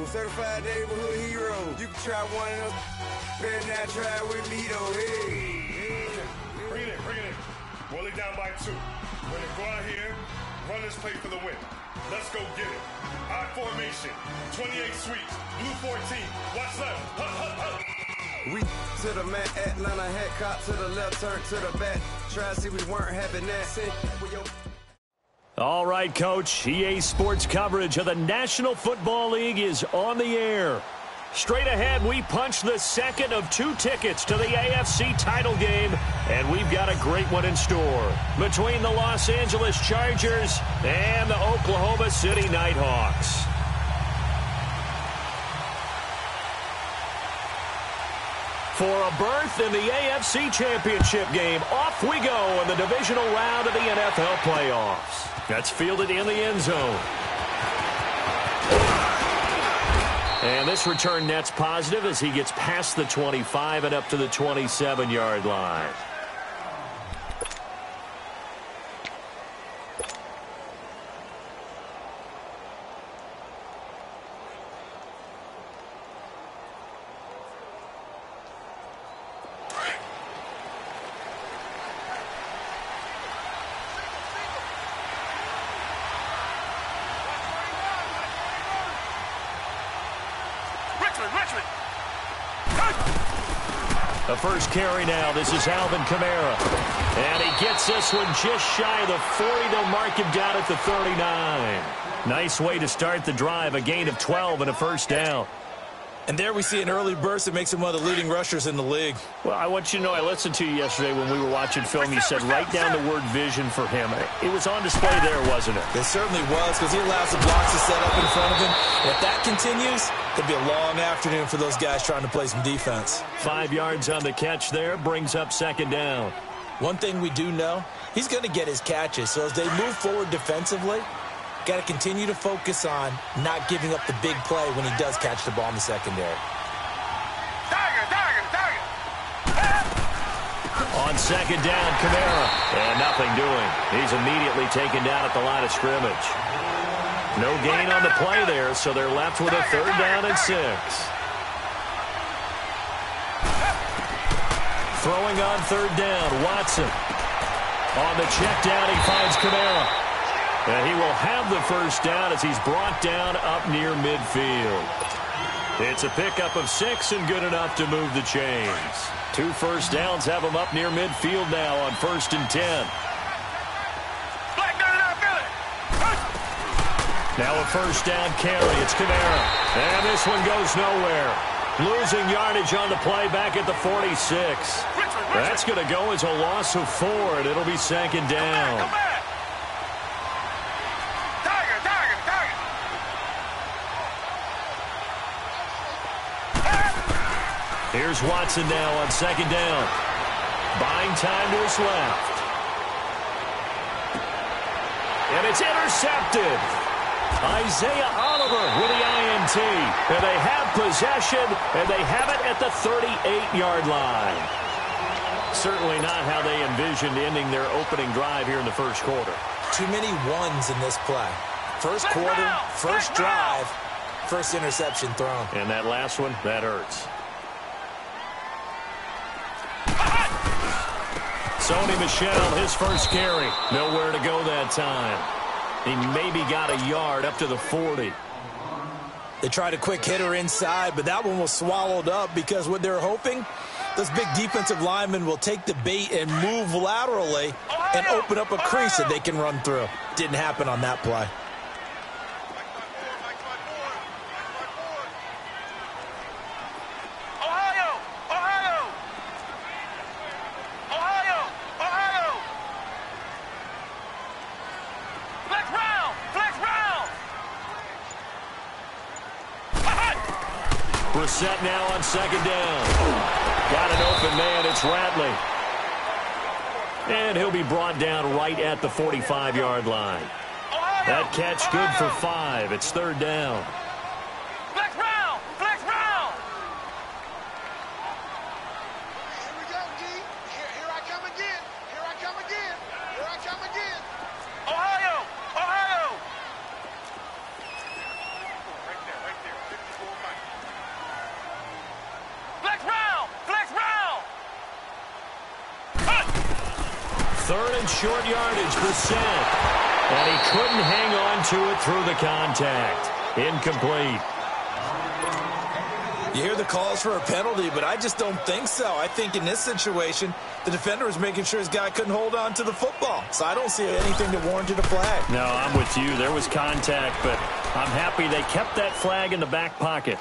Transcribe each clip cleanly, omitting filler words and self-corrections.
certified neighborhood hero. You can try one of them, better not try with me though. Hey. Bring it in. Roll it down by 2. We're gonna go out here, run this play for the win. Let's go get it. I formation, 28 sweeps, blue 14. Watch left. We to the mat, Atlanta head cop to the left, turn to the back. Try to see we weren't having that. All right, Coach. EA Sports coverage of the National Football League is on the air. Straight ahead, we punch the second of 2 tickets to the AFC title game, and we've got a great one in store between the Los Angeles Chargers and the Oklahoma City Nighthawks. For a berth in the AFC Championship game, off we go in the divisional round of the NFL playoffs. That's fielded in the end zone. And this return net's positive as he gets past the 25 and up to the 27-yard line. The first carry now. This is Alvin Kamara. And he gets this one just shy of the 40. They'll mark him down at the 39. Nice way to start the drive. A gain of 12 and a first down. And there we see an early burst that makes him one of the leading rushers in the league. Well, I want you to know, I listened to you yesterday when we were watching film. You said write down the word vision for him. It was on display there, wasn't it? It certainly was, because he allows the blocks to set up in front of him. If that continues, it'll be a long afternoon for those guys trying to play some defense. 5 yards on the catch there, brings up second down. One thing we do know, he's going to get his catches. So as they move forward defensively, got to continue to focus on not giving up the big play when he does catch the ball in the secondary. On second down, Kamara. And nothing doing. He's immediately taken down at the line of scrimmage. No gain on the play there, so they're left with a third down and 6. Throwing on third down, Watson. On the check down, he finds Kamara. And he will have the first down as he's brought down up near midfield. It's a pickup of 6 and good enough to move the chains. 2 first downs have him up near midfield now on 1st and 10. Now a first down carry. It's Kamara. And this one goes nowhere. Losing yardage on the play back at the 46. That's going to go as a loss of 4, and it'll be second down. Here's Watson now on second down. Buying time to his left. And it's intercepted. Isaiah Oliver with the INT. And they have possession, and they have it at the 38-yard line. Certainly not how they envisioned ending their opening drive here in the first quarter. Too many ones in this play. First quarter, first drive, first interception thrown. And that last one, that hurts. Sony Michel, his first carry. Nowhere to go that time. He maybe got a yard up to the 40. They tried a quick hitter inside, but that one was swallowed up because what they're hoping, those big defensive linemen will take the bait and move laterally and open up a crease that they can run through. Didn't happen on that play. Set now on second down. Got an open man. It's Ratley. And he'll be brought down right at the 45-yard line. That catch good for 5. It's third down. Flex round! Flex round! Here we go, D. Here I come again. Here I come again. Here I come again. Ohio! Ohio! Right there. 54 third and short yardage, Brissett. And he couldn't hang on to it through the contact. Incomplete. You hear the calls for a penalty, but I just don't think so. I think in this situation, the defender was making sure his guy couldn't hold on to the football. So I don't see anything that warranted a flag. No, I'm with you. There was contact, but I'm happy they kept that flag in the back pocket.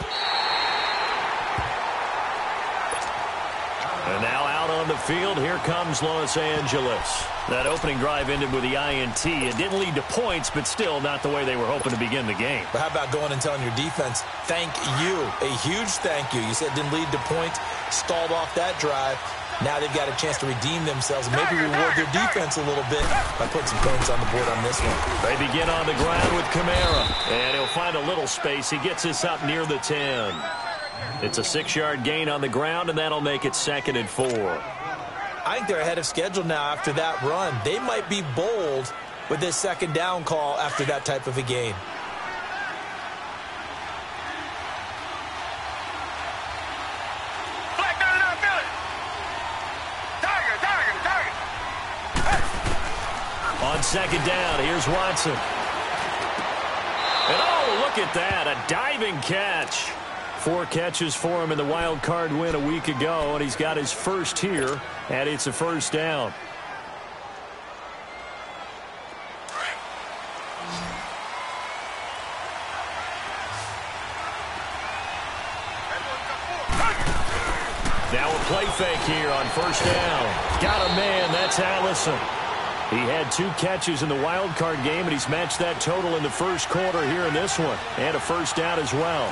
And now out on the field, here comes Los Angeles. That opening drive ended with the INT. It didn't lead to points, but still not the way they were hoping to begin the game. But how about going and telling your defense, thank you, a huge thank you. You said it didn't lead to points, stalled off that drive. Now they've got a chance to redeem themselves and maybe reward their defense a little bit by putting some points on the board on this one. They begin on the ground with Kamara, and he'll find a little space. He gets us up near the 10. It's a 6-yard gain on the ground, and that'll make it 2nd and 4. I think they're ahead of schedule now after that run. They might be bold with this 2nd down call after that type of a game. On 2nd down, here's Watson. And oh, look at that, a diving catch. 4 catches for him in the wild card win a week ago, and he's got his first here, and it's a 1st down. Now a play fake here on 1st down. Got a man, that's Allison. He had 2 catches in the wild card game, and he's matched that total in the 1st quarter here in this one. And a 1st down as well.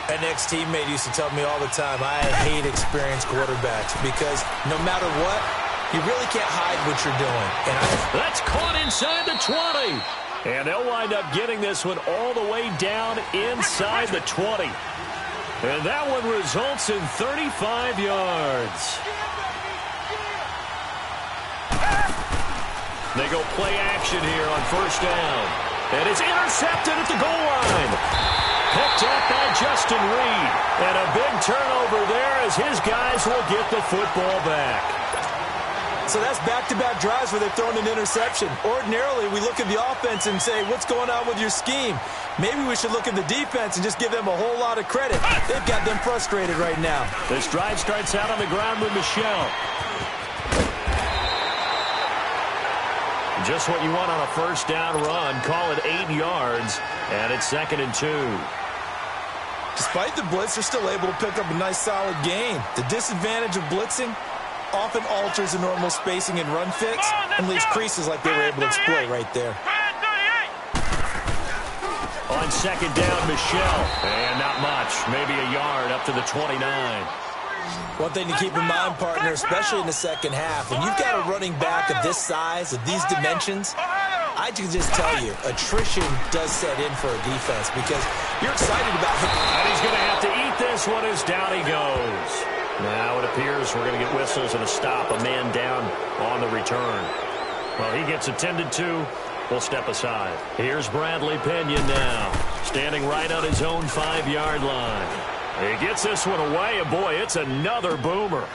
An ex-teammate used to tell me all the time, I hate experienced quarterbacks because no matter what, you really can't hide what you're doing. That's caught inside the 20. And they'll wind up getting this one all the way down inside the 20. And that one results in 35 yards. They go play action here on 1st down. And it's intercepted at the goal line. Picked up by Justin Reed. And a big turnover there as his guys will get the football back. So that's back-to-back drives where they've thrown an interception. Ordinarily, we look at the offense and say, what's going on with your scheme? Maybe we should look at the defense and just give them a whole lot of credit. They've got them frustrated right now. This drive starts out on the ground with Michelle. Just what you want on a 1st down run. Call it 8 yards, and it's 2nd and 2. Despite the blitz, they're still able to pick up a nice, solid gain. The disadvantage of blitzing often alters the normal spacing and run fits and leaves creases like they were able to exploit right there. On 2nd down, Michelle. And not much. Maybe a yard up to the 29. One thing to keep in mind, partner, especially in the 2nd half, when you've got a running back of this size, of these dimensions, I can just tell you, attrition does set in for a defense because you're excited about him. And he's going to have to eat this one as down he goes. Now it appears we're going to get whistles and a stop, a man down on the return. Well, he gets attended to. We'll step aside. Here's Bradley Pena now, standing right on his own 5-yard line. He gets this one away, and boy, it's another boomer.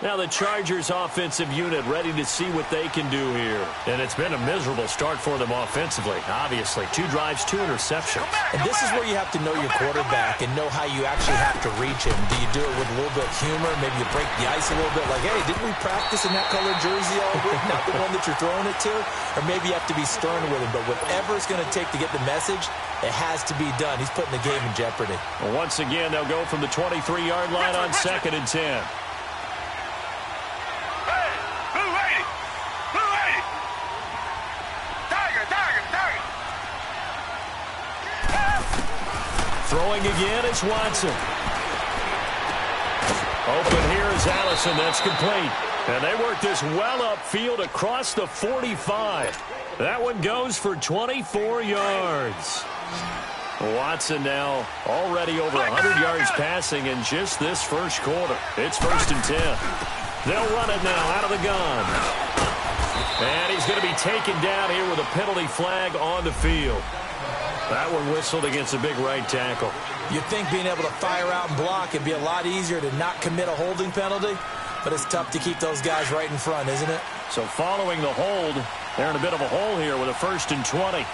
Now the Chargers offensive unit ready to see what they can do here. And it's been a miserable start for them offensively. Obviously, 2 drives, 2 interceptions. And this is where you have to know your quarterback and know how you actually have to reach him. Do you do it with a little bit of humor? Maybe you break the ice a little bit like, hey, didn't we practice in that colored jersey all week? Not the one that you're throwing it to? Or maybe you have to be stern with him. But whatever it's going to take to get the message, it has to be done. He's putting the game in jeopardy. Well, once again, they'll go from the 23-yard line on 2nd and 10. Throwing again is Watson. Open here is Allison. That's complete. And they work this well upfield across the 45. That one goes for 24 yards. Watson now already over 100 yards passing in just this 1st quarter. It's 1st and 10. They'll run it now out of the gun. And he's going to be taken down here with a penalty flag on the field. That one whistled against a big right tackle. You'd think being able to fire out and block would be a lot easier to not commit a holding penalty, but it's tough to keep those guys right in front, isn't it? So following the hold, they're in a bit of a hole here with a 1st and 20.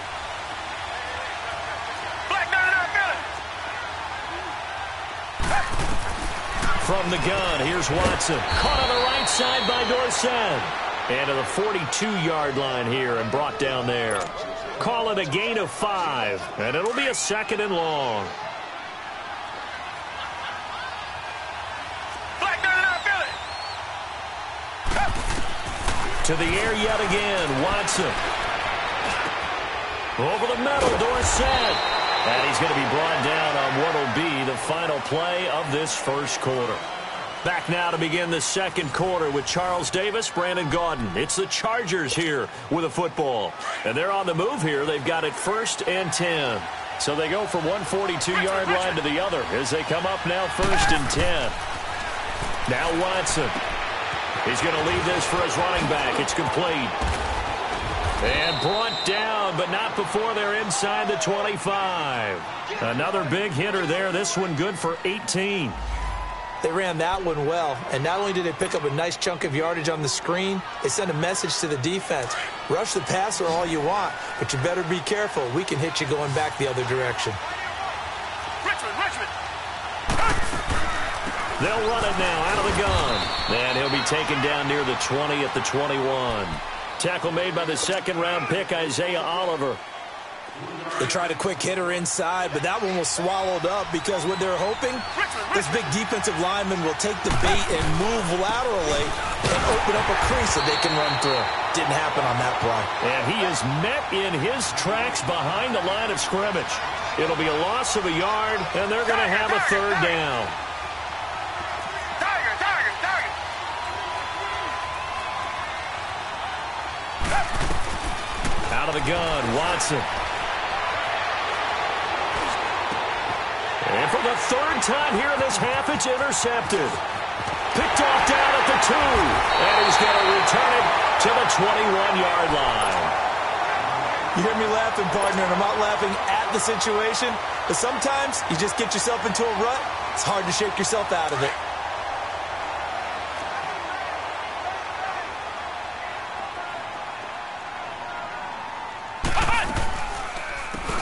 From the gun, here's Watson. Caught on the right side by Dorsett. And to the 42-yard line here and brought down there. Call it a gain of 5, and it'll be a 2nd and long. To the air yet again, Watson. Over the middle, Dorsett. And he's going to be brought down on what will be the final play of this first quarter. Back now to begin the second quarter with Charles Davis, Brandon Gaudin. It's the Chargers here with a football. And they're on the move here. They've got it 1st and 10. So they go from one 42-yard line to the other as they come up now 1st and 10. Now Watson. He's going to leave this for his running back. It's complete. And brought down, but not before they're inside the 25. Another big hitter there. This one good for 18. They ran that one well, and not only did they pick up a nice chunk of yardage on the screen, they sent a message to the defense. Rush the passer all you want, but you better be careful. We can hit you going back the other direction. Richmond. They'll run it now out of the gun. And he'll be taken down near the 20 at the 21. Tackle made by the 2nd-round pick, Isaiah Oliver. They tried a quick hitter inside, but that one was swallowed up because what they're hoping, this big defensive lineman will take the bait and move laterally and open up a crease that they can run through. Didn't happen on that play. And he is met in his tracks behind the line of scrimmage. It'll be a loss of a yard, and they're going to have a 3rd down. Out of the gun, Watson. And for the 3rd time here in this half, it's intercepted. Picked off down at the 2. And he's going to return it to the 21-yard line. You hear me laughing, partner, and I'm not laughing at the situation, but sometimes you just get yourself into a rut. It's hard to shake yourself out of it.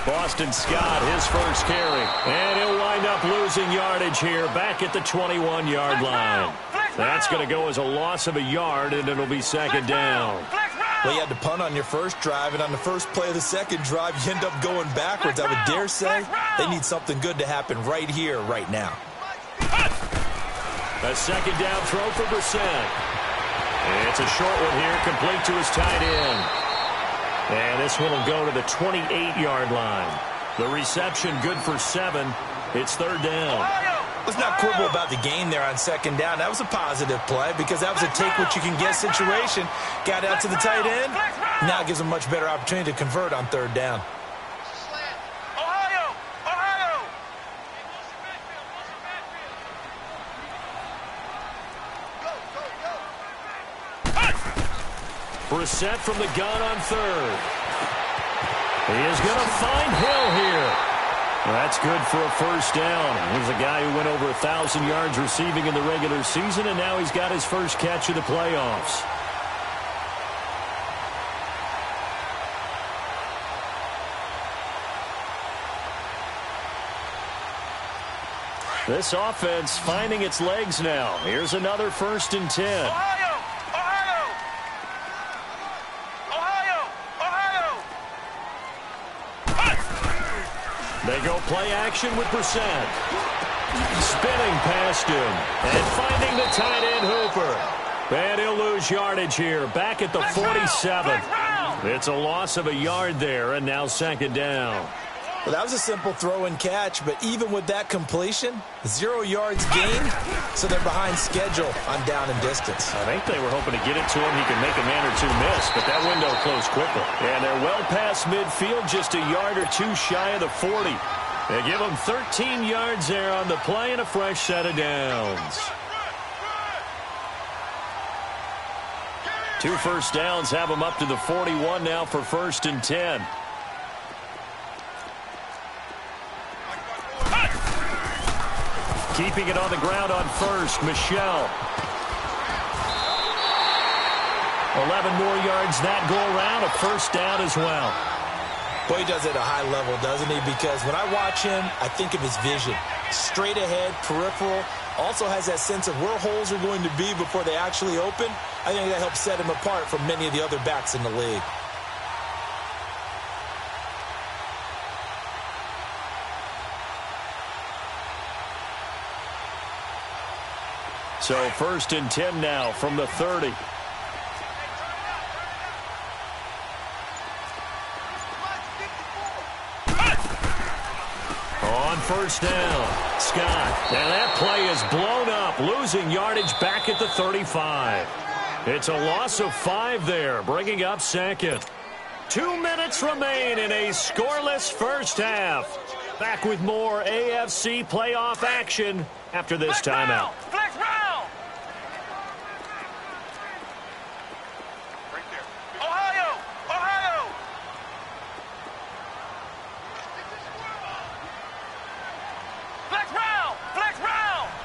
Boston Scott, his first carry. And he'll wind up losing yardage here back at the 21-yard line. That's going to go as a loss of a yard, and it'll be 2nd down. Well, you had to punt on your first drive, and on the first play of the second drive, you end up going backwards. I would dare say they need something good to happen right here, right now. A 2nd down throw for Brissett. It's a short one here, complete to his tight end. And this one will go to the 28-yard line. The reception good for 7. It's 3rd down. Let's not quibble about the gain there on 2nd down. That was a positive play because that was a take-what-you-can-get situation. Got out to the tight end. Now it gives them a much better opportunity to convert on 3rd down. Brissett from the gun on 3rd. He is going to find Hill here. That's good for a 1st down. He's a guy who went over 1,000 yards receiving in the regular season, and now he's got his first catch of the playoffs. This offense finding its legs now. Here's another 1st and 10. They go play action with Brissett. Spinning past him. And finding the tight end Hooper. And he'll lose yardage here. Back at the 47. It's a loss of a yard there, and now 2nd down. Well, that was a simple throw and catch, but even with that completion, 0 yards gained, so they're behind schedule on down and distance. I think they were hoping to get it to him. He could make a man or two miss, but that window closed quickly. And they're well past midfield, just a yard or two shy of the 40. They give him 13 yards there on the play and a fresh set of downs. 2 first downs have them up to the 41 now for 1st and 10. Keeping it on the ground on 1st, Michelle. 11 more yards that go around, a 1st down as well. Boy, he does it at a high level, doesn't he? Because when I watch him, I think of his vision. Straight ahead, peripheral, also has that sense of where holes are going to be before they actually open. I think that helps set him apart from many of the other backs in the league. So 1st and 10 now from the 30. On 1st down, Scott. And that play is blown up, losing yardage back at the 35. It's a loss of 5 there, bringing up 2nd. 2 minutes remain in a scoreless first half. Back with more AFC playoff action after this timeout. Flex round! Right there. Ohio! Ohio! Flex round! Flex round!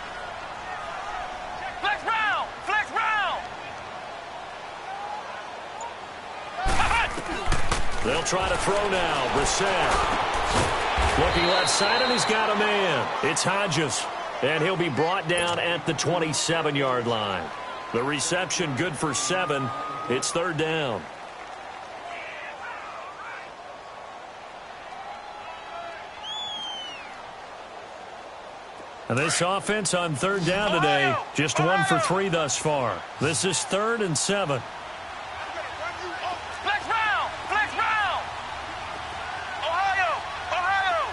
Flex round! Flex round! They'll try to throw now. Brissett. Looking left side, and he's got a man. It's Hodges, and he'll be brought down at the 27-yard line. The reception good for 7. It's 3rd down. And this offense on 3rd down today, just 1 for 3 thus far. This is 3rd and 7. Flex round! Flex round! Ohio! Ohio!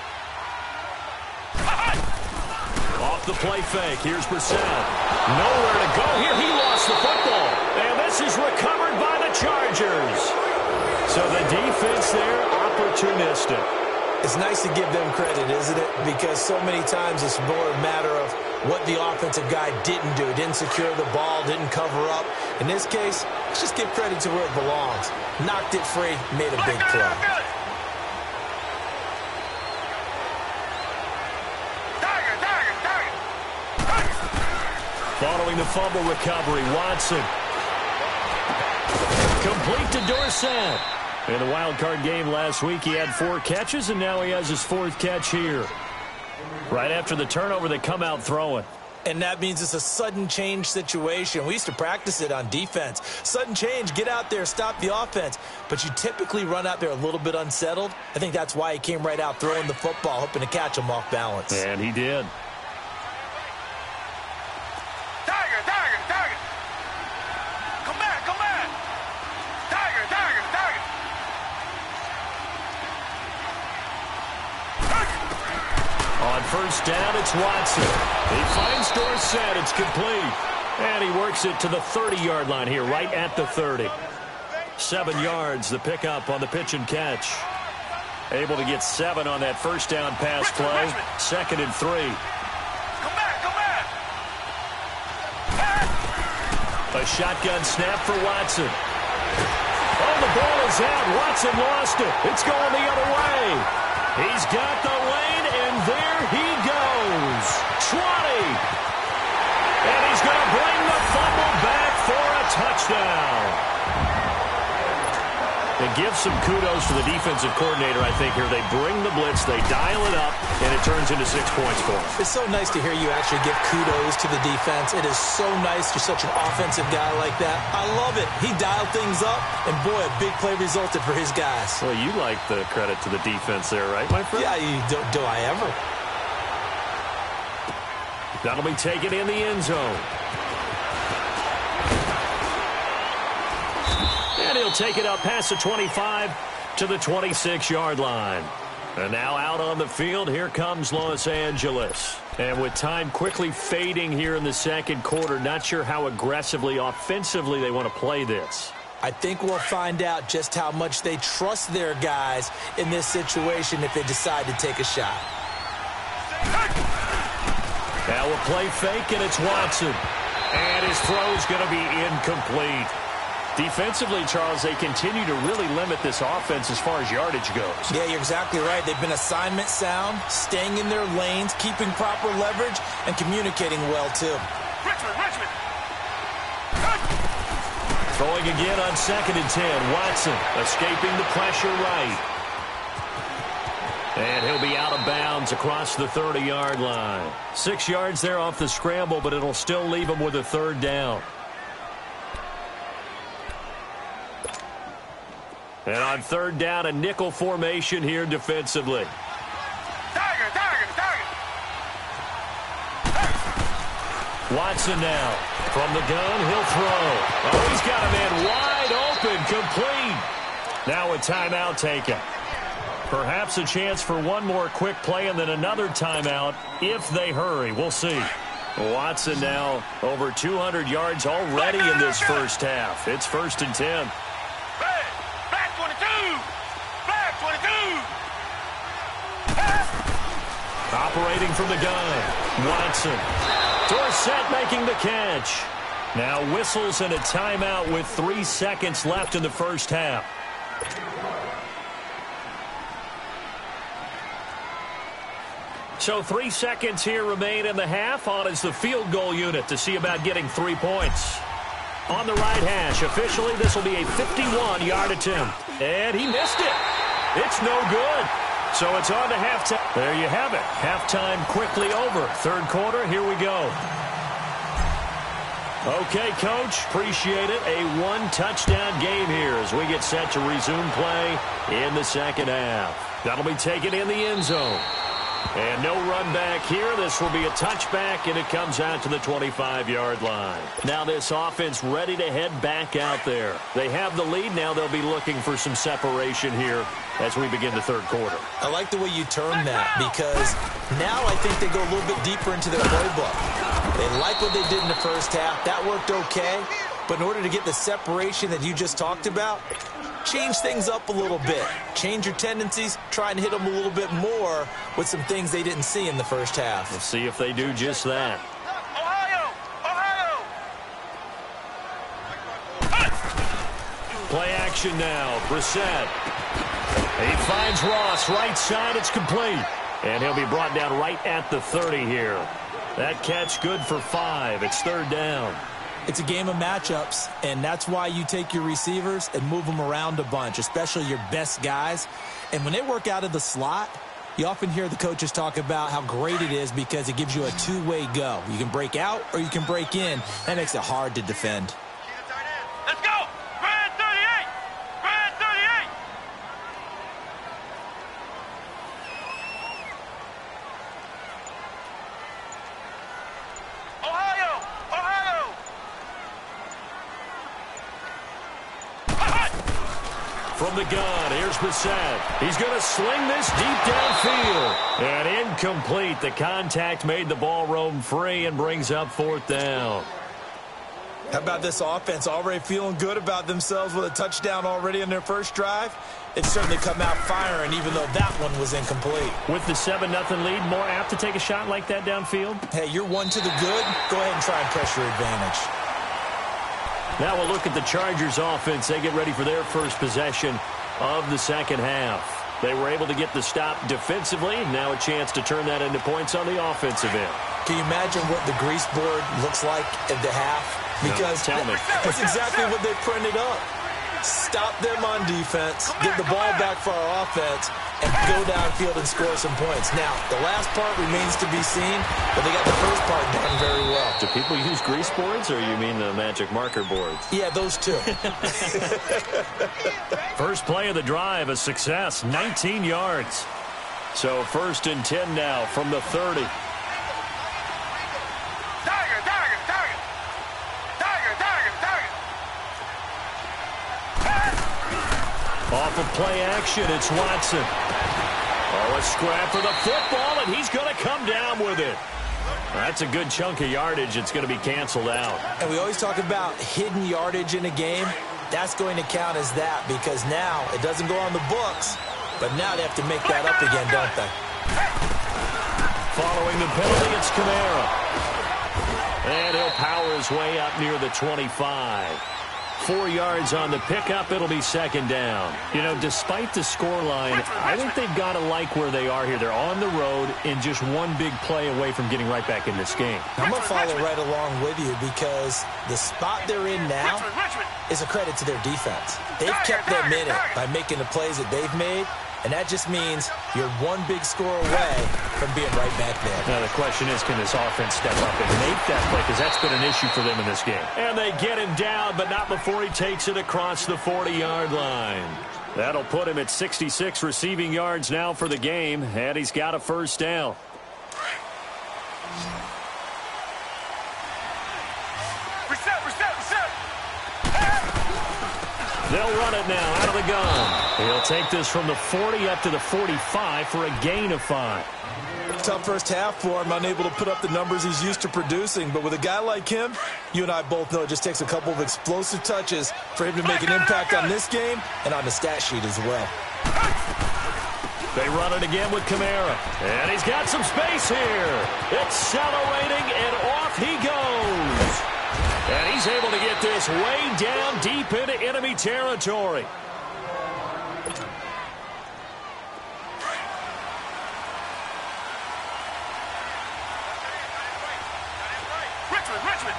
Off the play fake. Here's Brissett. Nowhere to go here. He lost the football. And this is recovered by the Chargers. So the defense there, opportunistic. It's nice to give them credit, isn't it? Because so many times it's more a matter of what the offensive guy didn't do. Didn't secure the ball, didn't cover up. In this case, let's just give credit to where it belongs. Knocked it free, made a big play. Following the fumble recovery, Watson. Complete to Dorsett. In the wild card game last week, he had 4 catches, and now he has his 4th catch here. Right after the turnover, they come out throwing. And that means it's a sudden change situation. We used to practice it on defense. Sudden change, get out there, stop the offense. But you typically run out there a little bit unsettled. I think that's why he came right out throwing the football, hoping to catch him off balance. And he did. Tiger! Come back! Tiger! On 1st down, it's Watson. He finds Dorsett. It's complete. And he works it to the 30-yard line here, right at the 30. 7 yards, the pickup on the pitch and catch. Able to get 7 on that 1st down pass play. 2nd and 3. Come back! A shotgun snap for Watson. Oh, the ball is out. Watson lost it. It's going the other way. He's got the lane, and there he goes. 20. And he's going to bring the fumble back for a touchdown. It gives some kudos to the defensive coordinator, I think, here. They bring the blitz, they dial it up, and it turns into 6 points for them. It's so nice to hear you actually give kudos to the defense. It is so nice you're such an offensive guy like that. I love it. He dialed things up, and boy, a big play resulted for his guys. Well, you like the credit to the defense there, right, my friend? Yeah, do I ever? That'll be taken in the end zone. And he'll take it up past the 25 to the 26-yard line. And now out on the field, here comes Los Angeles. And with time quickly fading here in the 2nd quarter, not sure how aggressively, offensively they want to play this. I think we'll find out just how much they trust their guys in this situation if they decide to take a shot. Now a play fake, and it's Watson. And his throw's going to be incomplete. Defensively, Charles, they continue to really limit this offense as far as yardage goes. Yeah, you're exactly right. They've been assignment sound, staying in their lanes, keeping proper leverage, and communicating well, too. Richmond. Throwing again on 2nd and 10. Watson escaping the pressure right. And he'll be out of bounds across the 30-yard line. 6 yards there off the scramble, but it'll still leave him with a 3rd down. And on 3rd down, a nickel formation here defensively. Tiger. Watson now. From the gun, he'll throw. Oh, he's got a man wide open, complete. Now a timeout taken. Perhaps a chance for one more quick play and then another timeout if they hurry. We'll see. Watson now over 200 yards already in this first half. It's 1st and 10. Black 22. Operating from the gun. Watson. Dorsett making the catch. Now whistles and a timeout with 3 seconds left in the first half. So 3 seconds here remain in the half. On is the field goal unit to see about getting 3 points. On the right hash, officially this will be a 51-yard attempt. And he missed it. It's no good. So it's on to halftime. There you have it. Halftime quickly over. 3rd quarter, here we go. Okay, Coach, appreciate it. A 1-touchdown game here as we get set to resume play in the 2nd half. That'll be taken in the end zone. And no run back here. This will be a touchback, and it comes out to the 25-yard line. Now this offense ready to head back out there. They have the lead. Now they'll be looking for some separation here as we begin the 3rd quarter. I like the way you term that because now I think they go a little bit deeper into their playbook. They like what they did in the first half. That worked okay. But in order to get the separation that you just talked about, change things up a little bit. Change your tendencies. Try and hit them a little bit more with some things they didn't see in the first half. We'll see if they do just that. Ohio. Play action now. Brissett. He finds Ross. Right side. It's complete. And he'll be brought down right at the 30 here. That catch good for 5. It's 3rd down. It's a game of matchups, and that's why you take your receivers and move them around a bunch, especially your best guys. And when they work out of the slot, you often hear the coaches talk about how great it is because it gives you a two-way go. You can break out or you can break in. That makes it hard to defend. Let's go. Red 38. Ohio. From the gun, here's Brissett. He's going to sling this deep downfield. And incomplete. The contact made the ball roam free and brings up 4th down. How about this offense already feeling good about themselves with a touchdown already in their first drive? It's certainly come out firing, even though that one was incomplete. With the 7-0 lead, more apt to take a shot like that downfield? Hey, you're one to the good. Go ahead and try and press your advantage. Now we'll look at the Chargers offense. They get ready for their first possession of the 2nd half. They were able to get the stop defensively. Now a chance to turn that into points on the offensive end. Can you imagine what the grease board looks like at the half? Because no, tell me. That's exactly what they printed up. Stop them on defense, get the ball back for our offense, and go downfield and score some points. Now, the last part remains to be seen, but they got the first part done very well. Do people use grease boards, or you mean the magic marker boards? Yeah, those two. First play of the drive, a success, 19 yards. So 1st and 10 now from the 30. Off of play action, it's Watson. Oh, a scrap for the football, and he's going to come down with it. That's a good chunk of yardage. It's going to be canceled out. And we always talk about hidden yardage in a game. That's going to count as that because now it doesn't go on the books, but now they have to make that up again, don't they? Following the penalty, it's Kamara. And he'll power his way up near the 25. 4 yards on the pickup. It'll be second down. You know, despite the scoreline, I think they've got to like where they are here. They're on the road and just one big play away from getting right back in this game. I'm going to follow right along with you because the spot they're in now is a credit to their defense. They've kept them in it by making the plays that they've made, and that just means you're one big score away from being right back there. Now the question is, can this offense step up and make that play? Because that's been an issue for them in this game. And they get him down, but not before he takes it across the 40-yard line. That'll put him at 66 receiving yards now for the game, and he's got a first down. They'll run it now out of the gun. He'll take this from the 40 up to the 45 for a gain of 5. Tough first half for him, unable to put up the numbers he's used to producing. But with a guy like him, you and I both know it just takes a couple of explosive touches for him to make an impact on this game and on the stat sheet as well. They run it again with Kamara. And he's got some space here. Accelerating, and off he goes. And he's able to get this way down deep into enemy territory. Richmond.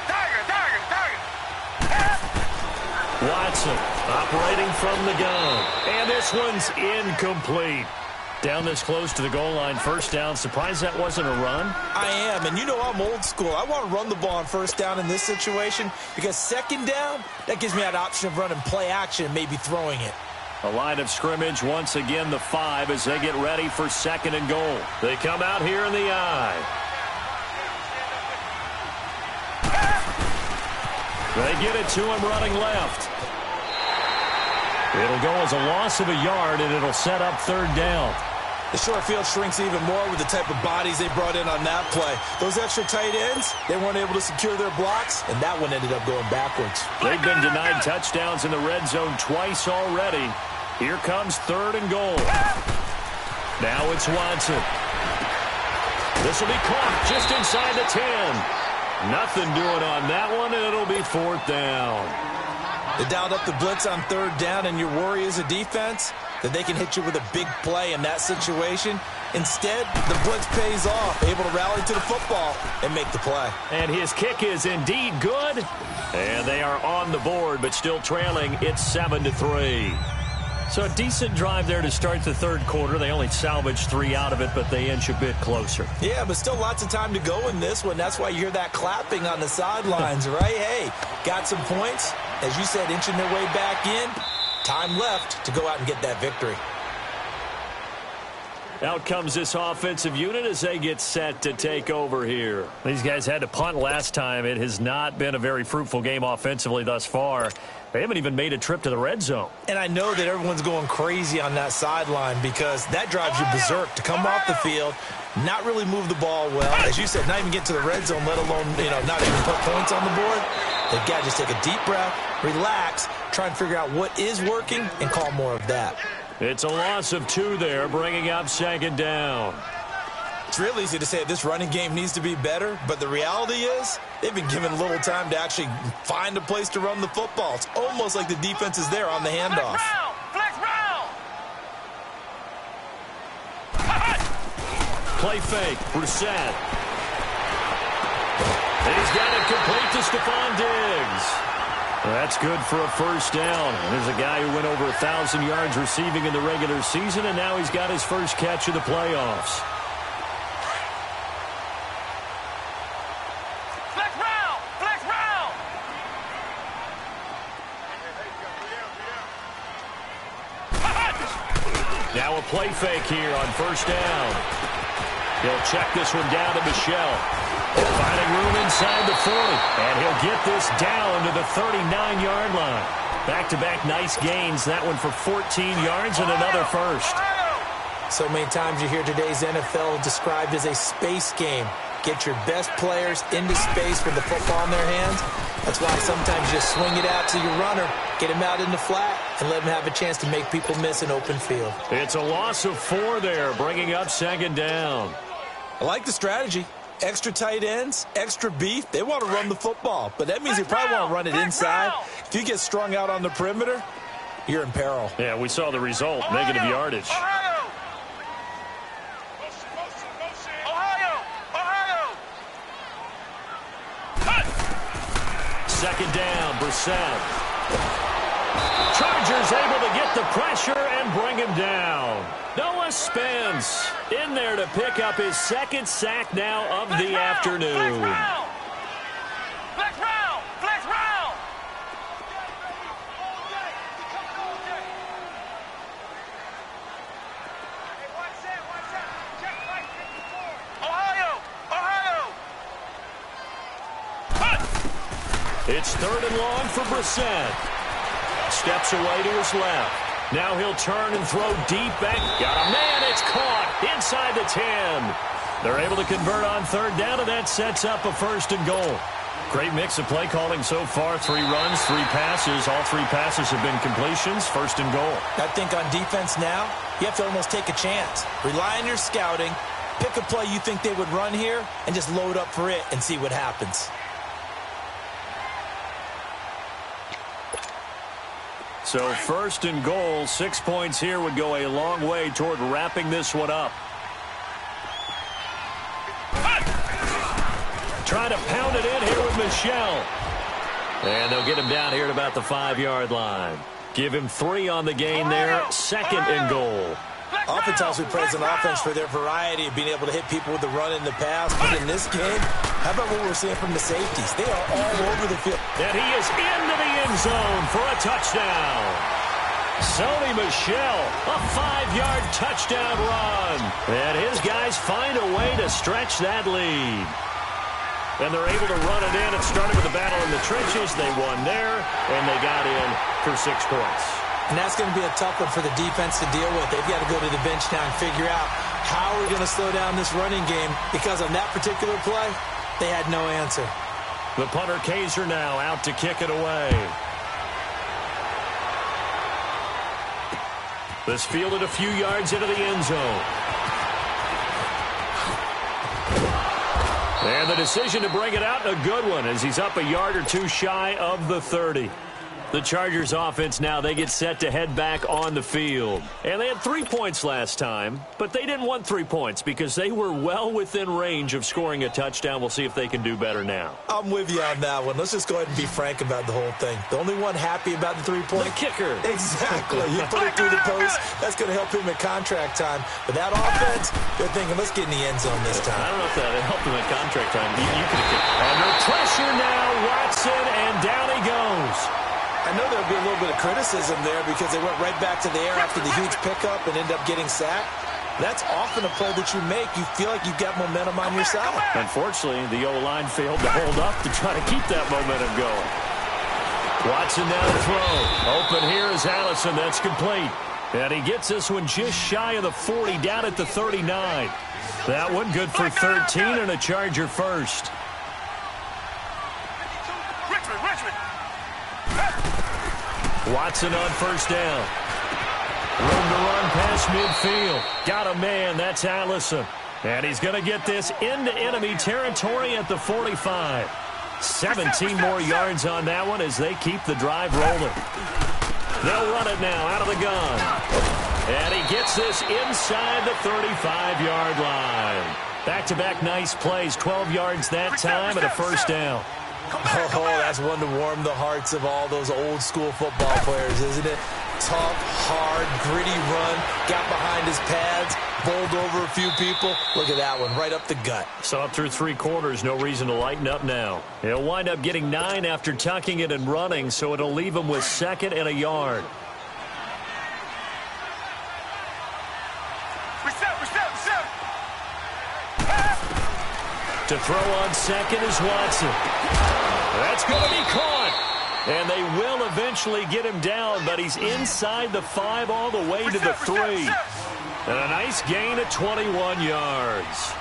Tiger. Watson operating from the gun. And this one's incomplete. Down this close to the goal line, first down. Surprised that wasn't a run? I am, and you know I'm old school. I want to run the ball on first down in this situation because second down, that gives me that option of running play action and maybe throwing it. A line of scrimmage, once again the 5 as they get ready for second and goal. They come out here in the eye. They get it to him running left. It'll go as a loss of a yard, and it'll set up third down. The short field shrinks even more with the type of bodies they brought in on that play. Those extra tight ends, they weren't able to secure their blocks, and that one ended up going backwards. They've been denied touchdowns in the red zone twice already. Here comes third and goal. Now it's Watson. This will be caught just inside the 10. Nothing doing on that one, and it'll be fourth down. They dialed up the blitz on third down, and your worry as a defense that they can hit you with a big play in that situation. Instead, the blitz pays off, able to rally to the football and make the play. And his kick is indeed good. And they are on the board, but still trailing. It's 7-3. So a decent drive there to start the third quarter. They only salvaged 3 out of it, but they inch a bit closer. Yeah, but still lots of time to go in this one. That's why you hear that clapping on the sidelines, right? Hey, got some points. As you said, inching their way back in. Time left to go out and get that victory. Out comes this offensive unit as they get set to take over here. These guys had to punt last time. It has not been a very fruitful game offensively thus far. They haven't even made a trip to the red zone. And I know that everyone's going crazy on that sideline because that drives you berserk to come off the field, not really move the ball well. As you said, not even get to the red zone, let alone, not even put points on the board. They've got to just take a deep breath, relax, try and figure out what is working, and call more of that. It's a loss of 2 there, bringing up second down. It's real easy to say this running game needs to be better, but the reality is they've been given little time to actually find a place to run the football. It's almost like the defense is there on the handoff. Flex round. Play fake, Brissett. He's got it complete to Stephon Diggs. That's good for a first down. There's a guy who went over 1,000 yards receiving in the regular season, and now he's got his first catch of the playoffs. Flex round. Now a play fake here on first down. He'll check this one down to Michelle. Finding room inside the 40. And he'll get this down to the 39-yard line. Back-to-back nice gains. That one for 14 yards and another first. So many times you hear today's NFL described as a space game. Get your best players into space with the football in their hands. That's why sometimes you swing it out to your runner, get him out in the flat, and let him have a chance to make people miss an open field. It's a loss of 4 there, bringing up second down. I like the strategy. Extra tight ends, extra beef. They want to run the football, but that means they probably want to run it inside. If you get strung out on the perimeter, you're in peril. Yeah, we saw the result, negative yardage. Second down, Brissett. Chargers able to get the pressure and bring him down. Noah Spence in there to pick up his second sack now of the afternoon. Flex round! Flex round! Ohio! Ohio! It's third and long for Brissett. Steps away to his left. Now he'll turn and throw deep back. Got a man. It's caught inside the 10. They're able to convert on third down, and that sets up a first and goal. Great mix of play calling so far. 3 runs, 3 passes. All 3 passes have been completions. First and goal. I think on defense now, you have to almost take a chance. Rely on your scouting. Pick a play you think they would run here and just load up for it and see what happens. So first and goal, 6 points here would go a long way toward wrapping this one up. Trying to pound it in here with Michel. And they'll get him down here at about the 5-yard line. Give him 3 on the gain there. Second and goal. Oftentimes we praise an offense for their variety of being able to hit people with the run in the pass. But in this game, how about what we're seeing from the safeties? They are all over the field. And he is into the end zone for a touchdown. Sony Michel, a 5-yard touchdown run. And his guys find a way to stretch that lead. And they're able to run it in. It started with a battle in the trenches. They won there, and they got in for 6 points. And that's going to be a tough one for the defense to deal with. They've got to go to the bench now and figure out how we're going to slow down this running game, because on that particular play, they had no answer. The punter Kaiser now out to kick it away. This fielded a few yards into the end zone. And the decision to bring it out, a good one, as he's up a yard or 2 shy of the 30. The Chargers offense now, they get set to head back on the field. And they had 3 points last time, but they didn't want 3 points because they were well within range of scoring a touchdown. We'll see if they can do better now. I'm with you on that one. Let's just go ahead and be frank about the whole thing. The only one happy about the 3-point? The kicker. Exactly. You put it through the post, that's going to help him at contract time. But that offense, they're thinking, let's get in the end zone this time. I don't know if that helped him at contract time. You could have kicked. Under pressure now, Watson, and down he goes. I know there'll be a little bit of criticism there because they went right back to the air after the huge pickup and end up getting sacked. That's often a play that you make. You feel like you've got momentum on your side. Unfortunately, the O-line failed to hold up to try to keep that momentum going. Watson now to throw. Open here is Allison. That's complete. And he gets this one just shy of the 40, down at the 39. That one good for 13 and a Charger first. Richmond! Watson on first down. Room to run past midfield. Got a man. That's Allison. And he's going to get this into enemy territory at the 45. 17 more yards on that one as they keep the drive rolling. They'll run it now out of the gun. And he gets this inside the 35-yard line. Back-to-back nice plays. 12 yards that time and a first down. Oh, that's one to warm the hearts of all those old-school football players, isn't it? Tough, hard, gritty run, got behind his pads, bowled over a few people. Look at that one, right up the gut. So up through 3 quarters, no reason to lighten up now. He'll wind up getting 9 after tucking it and running, so it'll leave him with 2nd and a yard. To throw on 2nd is Watson. That's going to be caught. And they will eventually get him down, but he's inside the 5 all the way to the 3. And a nice gain of 21 yards.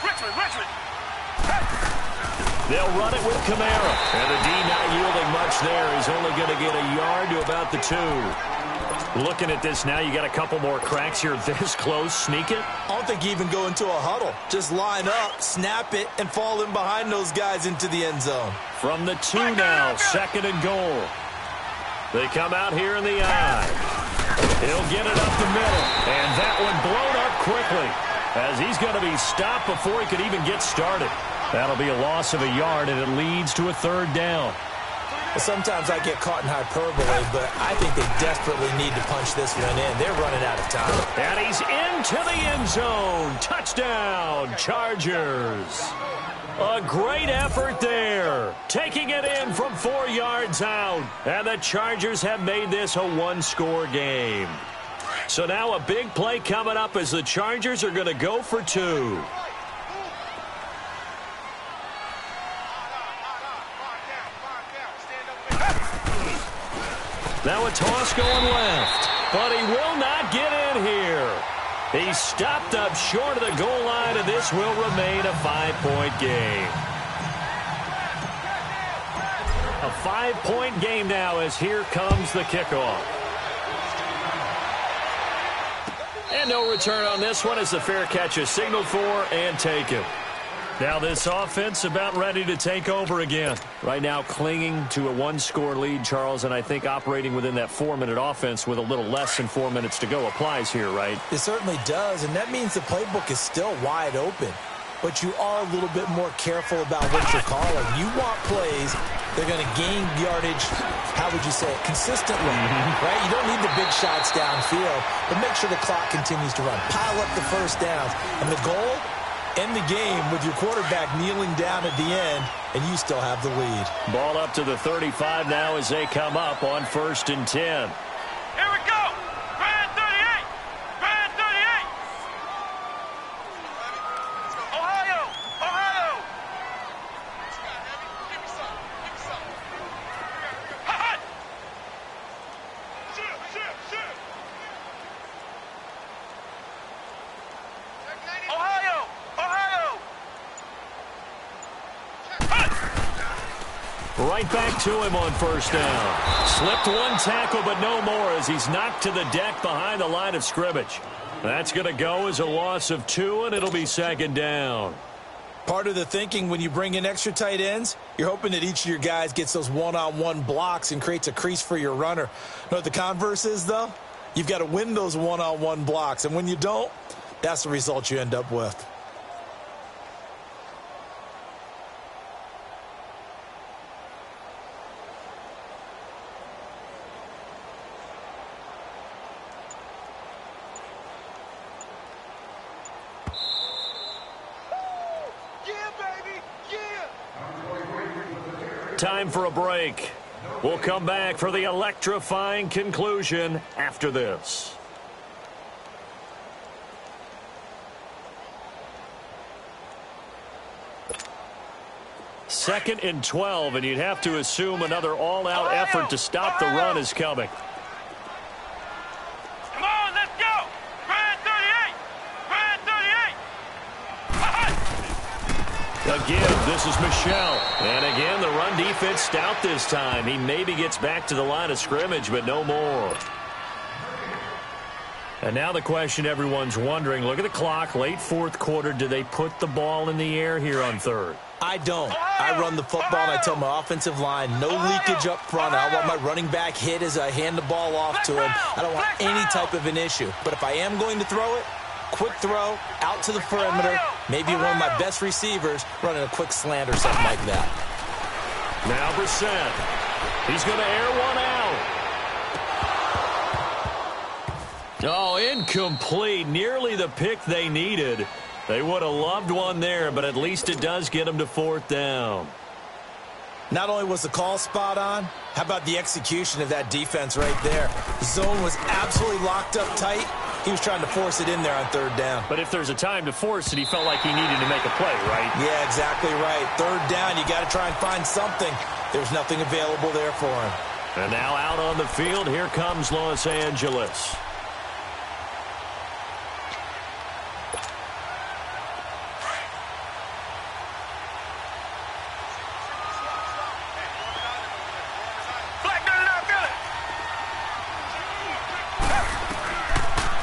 Richmond! They'll run it with Kamara. And the D not yielding much there. He's only going to get a yard to about the 2. Looking at this now, you got a couple more cracks here this close. Sneak it? I don't think you even go into a huddle. Just line up, snap it, and fall in behind those guys into the end zone. From the 2 now, 2nd and goal. They come out here in the I. He'll get it up the middle. And that one blown up quickly as he's going to be stopped before he could even get started. That'll be a loss of a yard, and it leads to a 3rd down. Well, sometimes I get caught in hyperbole, but I think they desperately need to punch this one in. They're running out of time. And he's into the end zone. Touchdown, Chargers. A great effort there. Taking it in from 4 yards out. And the Chargers have made this a one-score game. So now a big play coming up as the Chargers are going to go for 2. Now a toss going left, but he will not get in here. He's stopped up short of the goal line, and this will remain a 5-point game. A 5-point game now as here comes the kickoff. And no return on this one as the fair catch is signaled for and taken. Now this offense about ready to take over again. Right now clinging to a 1-score lead, Charles, and I think operating within that 4-minute offense with a little less than 4 minutes to go applies here, right? It certainly does, and that means the playbook is still wide open. But you are a little bit more careful about what you're calling. You want plays they're going to gain yardage, how would you say it, consistently, right? You don't need the big shots downfield, but make sure the clock continues to run. Pile up the first downs, and the goal, end the game with your quarterback kneeling down at the end, and you still have the lead. Ball up to the 35 now as they come up on 1st and 10. Here we go. Brand 38. Brand 38. Ohio. Ohio. Give me some. Give me some. Hot. Shoot. Ohio. Ohio. Right back to him on 1st down. Slipped one tackle, but no more as he's knocked to the deck behind the line of scrimmage. That's going to go as a loss of 2, and it'll be 2nd down. Part of the thinking when you bring in extra tight ends, you're hoping that each of your guys gets those one-on-one blocks and creates a crease for your runner. You know what the converse is, though? You've got to win those one-on-one blocks, and when you don't, that's the result you end up with. Time for a break. We'll come back for the electrifying conclusion after this. Second and 12, and you'd have to assume another all-out effort to stop the run is coming. Come on, let's go. Brand 38. Brand 38. Again, this is Michelle. And again, the run defense stout this time. He maybe gets back to the line of scrimmage, but no more. And now the question everyone's wondering, look at the clock, late 4th quarter. Do they put the ball in the air here on 3rd? I don't. I run the football, and I tell my offensive line, no leakage up front. I want my running back hit as I hand the ball off to him. I don't want any type of an issue. But if I am going to throw it, quick throw, out to the perimeter, maybe one of my best receivers running a quick slant or something like that. Now Brissett. He's going to air one out. Oh, incomplete. Nearly the pick they needed. They would have loved one there, but at least it does get them to 4th down. Not only was the call spot on, how about the execution of that defense right there? The zone was absolutely locked up tight. He was trying to force it in there on 3rd down. But if there's a time to force it, he felt like he needed to make a play, right? Yeah, exactly right. 3rd down, you got to try and find something. There's nothing available there for him. And now out on the field, here comes Los Angeles.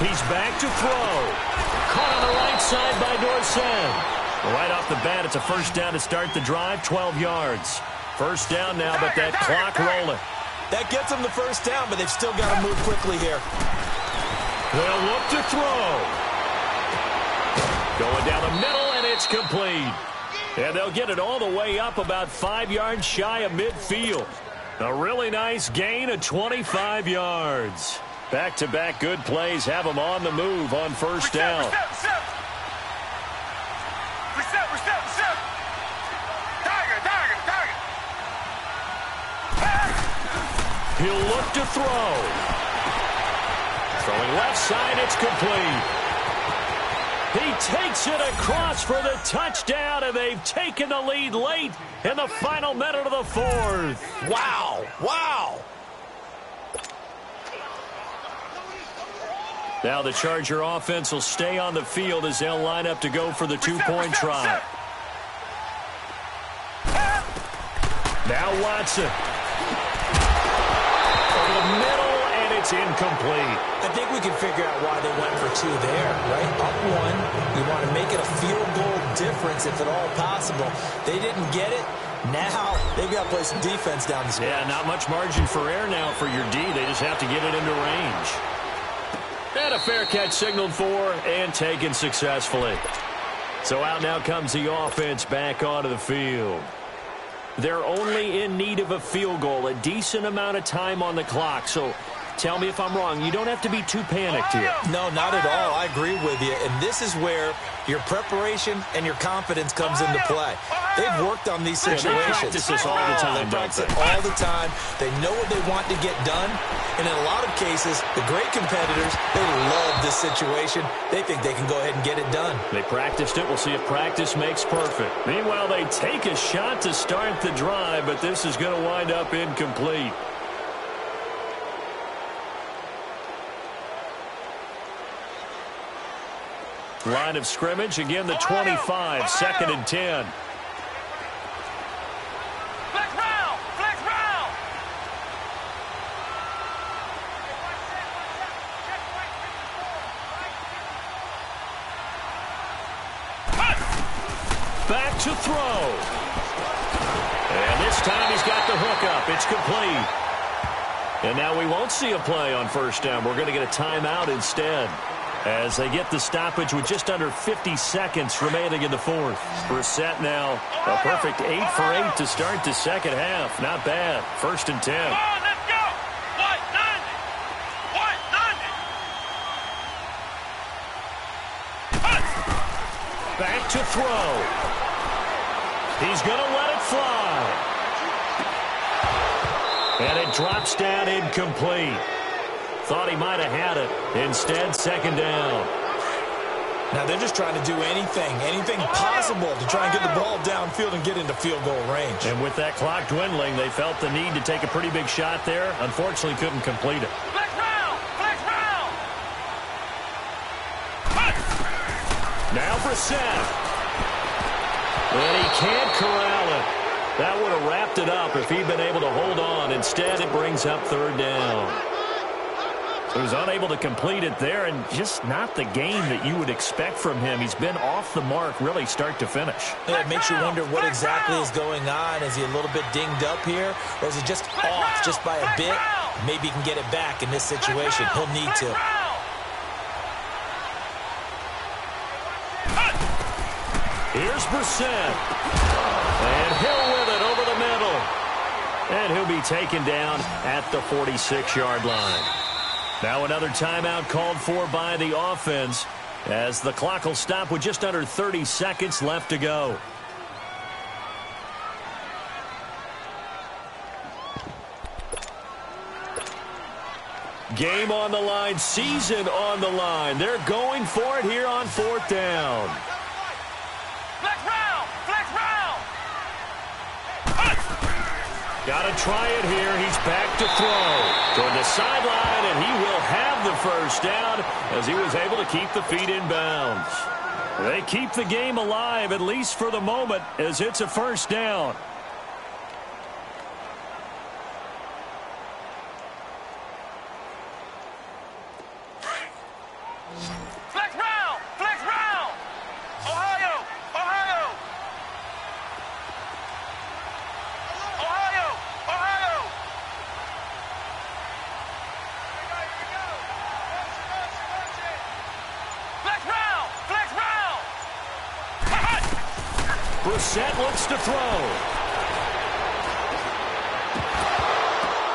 He's back to throw. Caught on the right side by Dorsett. Right off the bat, it's a first down to start the drive, 12 yards. First down now, but that clock rolling. That gets them the first down, but they've still got to move quickly here. They'll look to throw. Going down the middle, and it's complete. And they'll get it all the way up about 5 yards shy of midfield. A really nice gain of 25 yards. Back-to-back good plays have them on the move on first down. He'll look to throw. Throwing left side, it's complete. He takes it across for the touchdown, and they've taken the lead late in the final minute of the fourth. Wow. Wow. Now the Charger offense will stay on the field as they'll line up to go for the two-point try. Now Watson. Over the middle, and it's incomplete. I think we can figure out why they went for two there, right? Up one, you want to make it a field goal difference if at all possible. They didn't get it. Now they've got to play some defense down the stretch. Yeah, not much margin for error now for your D. They just have to get it into range. And a fair catch signaled for and taken successfully. So out now comes the offense back onto the field. They're only in need of a field goal, a decent amount of time on the clock. So tell me if I'm wrong. You don't have to be too panicked here. No, not at all. I agree with you. And this is where your preparation and your confidence comes into play. They've worked on these situations. They practice this all the time. They practice it all the time. They know what they want to get done. And in a lot of cases, the great competitors, they love this situation. They think they can go ahead and get it done. They practiced it. We'll see if practice makes perfect. Meanwhile, they take a shot to start the drive, but this is going to wind up incomplete. Line of scrimmage, again the 25, 2nd and 10. Flex round! Flex round! Back to throw. And this time he's got the hook up. It's complete. And now we won't see a play on first down. We're going to get a timeout instead, as they get the stoppage with just under 50 seconds remaining in the fourth. Brissett now a perfect 8 for 8 to start the second half. Not bad. 1st and 10. Come on, let's go! White 90! Back to throw. He's going to let it fly. And it drops down incomplete. Thought he might have had it. Instead, 2nd down. Now they're just trying to do anything possible to try and get the ball downfield and get into field goal range. And with that clock dwindling, they felt the need to take a pretty big shot there. Unfortunately, couldn't complete it. Flex round! Flex round! Now Brissett. And he can't corral it. That would have wrapped it up if he'd been able to hold on. Instead, it brings up 3rd down. He was unable to complete it there, and just not the game that you would expect from him. He's been off the mark really start to finish. Yeah, it makes you wonder what exactly is going on. Is he a little bit dinged up here, or is he just off just by a bit? Maybe he can get it back in this situation. He'll need to. Here's Brissett. And Hill with it over the middle. And he'll be taken down at the 46-yard line. Now another timeout called for by the offense, as the clock will stop with just under 30 seconds left to go. Game on the line, season on the line. They're going for it here on 4th down. Flex round! Flex round! Got to try it here. He's back to throw toward the sideline, and he will have the first down as he was able to keep the feet in bounds. They keep the game alive, at least for the moment, as it's a first down. Brissett looks to throw.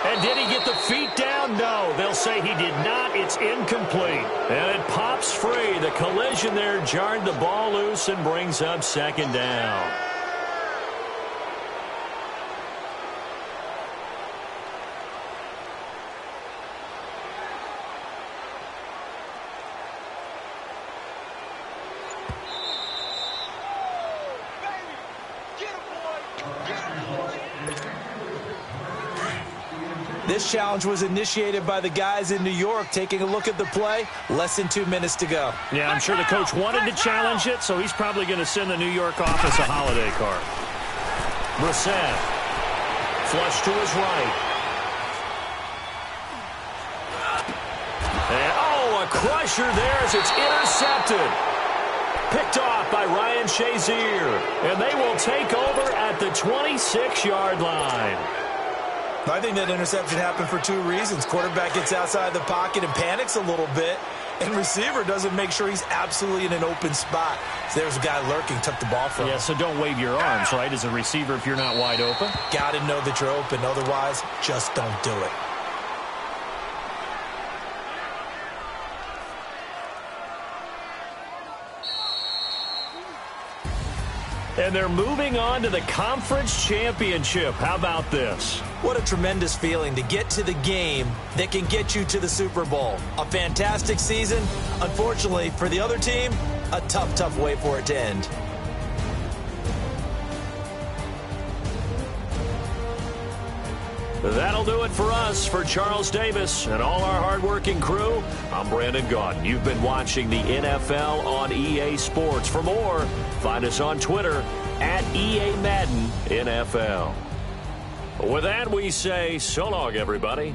And did he get the feet down? No, they'll say he did not. It's incomplete. And it pops free. The collision there jarred the ball loose and brings up second down. This challenge was initiated by the guys in New York. Taking a look at the play, less than 2 minutes to go. Yeah, I'm sure the coach wanted to challenge it, so he's probably going to send the New York office a holiday card. Brissett, flush to his right. And, oh, a crusher there as it's intercepted. Picked off by Ryan Shazier. And they will take over at the 26-yard line. I think that interception happened for 2 reasons. Quarterback gets outside the pocket and panics a little bit, and receiver doesn't make sure he's absolutely in an open spot. So there's a guy lurking, took the ball from him. Yeah, so don't wave your arms, right, as a receiver if you're not wide open. Got to know that you're open. Otherwise, just don't do it. And they're moving on to the conference championship. How about this? What a tremendous feeling to get to the game that can get you to the Super Bowl. A fantastic season. Unfortunately, for the other team, a tough, tough way for it to end. That'll do it for us. For Charles Davis and all our hardworking crew, I'm Brandon Gaudin. You've been watching the NFL on EA Sports. For more, find us on Twitter at EA Madden NFL. With that, we say so long, everybody.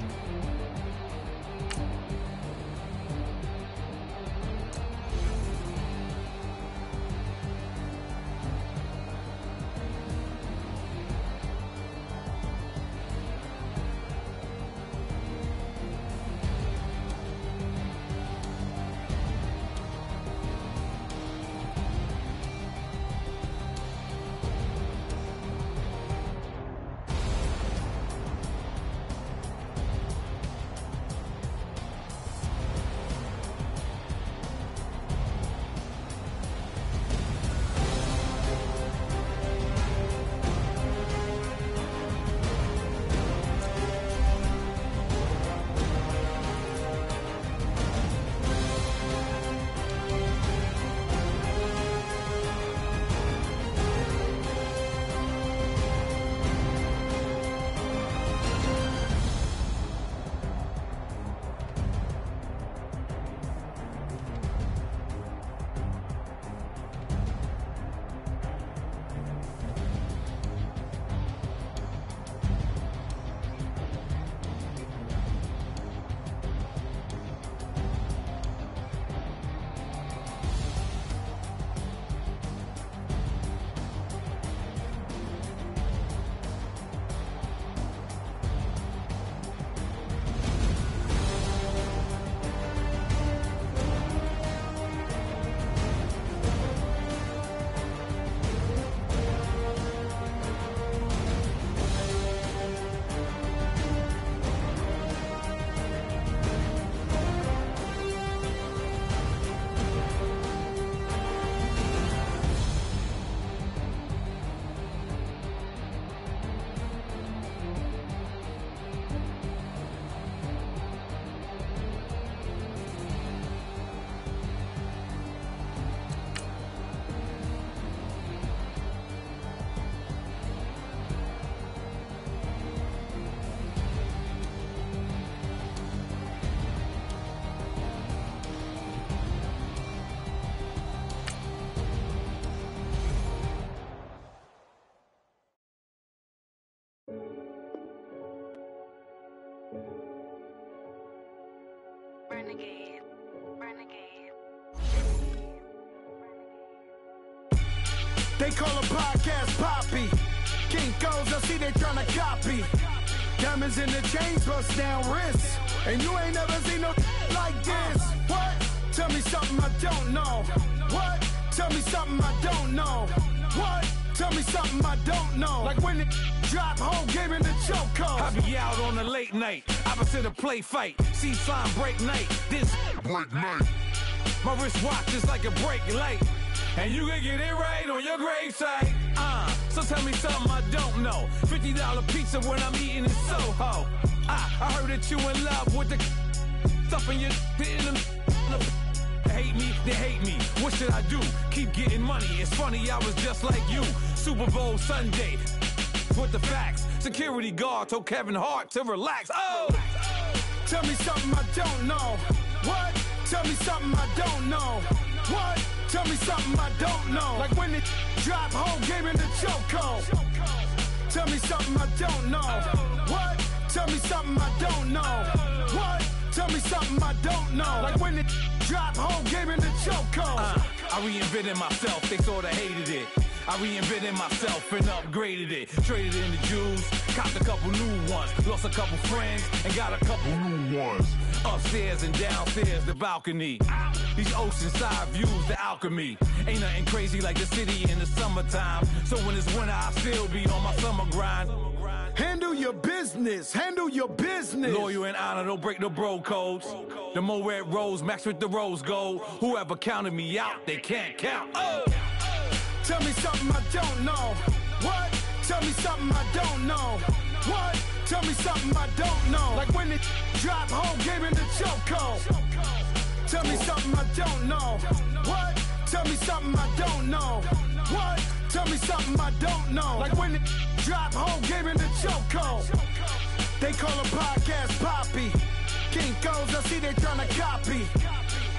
Renegade. They call a podcast Poppy. Kinkos, I see they tryna copy. Diamonds in the chains, bust down wrists. And you ain't never seen no like this. What? Tell me something I don't know. What? Tell me something I don't know. What? Tell me something I don't know. Like when it drop home, game in the chokehold. I be out on a late night, opposite a play fight. See sign break night, this break night. My wristwatch is like a brake light, and you can get it right on your gravesite. So tell me something I don't know. $50 pizza when I'm eating in Soho. I heard that you in love with the stuff in your hate me, they hate me. What should I do? Keep getting money. It's funny, I was just like you. Super Bowl Sunday with the facts. Security guard told Kevin Hart to relax. Oh! Tell me something I don't know. What? Tell me something I don't know. What? Tell me something I don't know. Like when it drop home, game in the chokehold. Tell me something I don't know. What? Tell me something I don't know. What? Tell me something I don't know. Like when it drop home, game in the chokehold. I reinvented myself, they sorta hated it. I reinvented myself and upgraded it. Traded in the Jews, copped a couple new ones. Lost a couple friends and got a couple new ones. Upstairs and downstairs, the balcony. These oceanside views, the alchemy. Ain't nothing crazy like the city in the summertime. So when it's winter, I still be on my summer grind. Handle your business, handle your business. Loyal and honor, don't break no bro codes. The more red rose, max with the rose gold. Whoever counted me out, they can't count. Oh! Tell me something I don't know. What? Tell me something I don't know. What? Tell me something I don't know. Like when it drop home, game in the chokehold. Tell me something I don't know. What? Tell me something I don't know. What? Tell me something I don't know. Like when it drop home, game in the chokehold. They call a podcast Poppy. Kinkos, I see they tryna copy.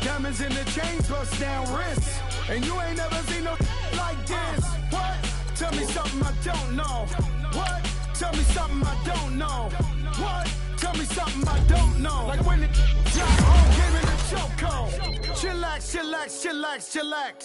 Diamonds in the chains, bust down wrists. And you ain't never seen no like this. What? Tell me something I don't know. What? Tell me something I don't know. What? Tell me something I don't know. Like when it drop home, game in the chokehold. Chillax, chillax, chillax, chillax.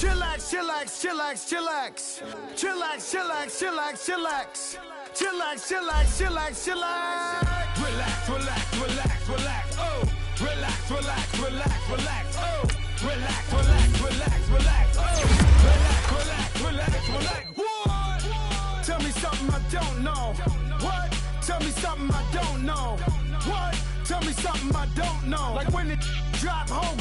Chillax, chillax, chillax, chillax. Chillax, chillax, chillax, chillax. Chillax, chillax, chillax, chillax. Relax, relax, relax, relax, oh. Relax, relax, relax, relax, oh. Relax, relax, relax, relax, oh. Relax, relax, relax, relax. What? Tell me something I don't know. What? Tell me something I don't know. What? Tell me something I don't know. Like when it drop home,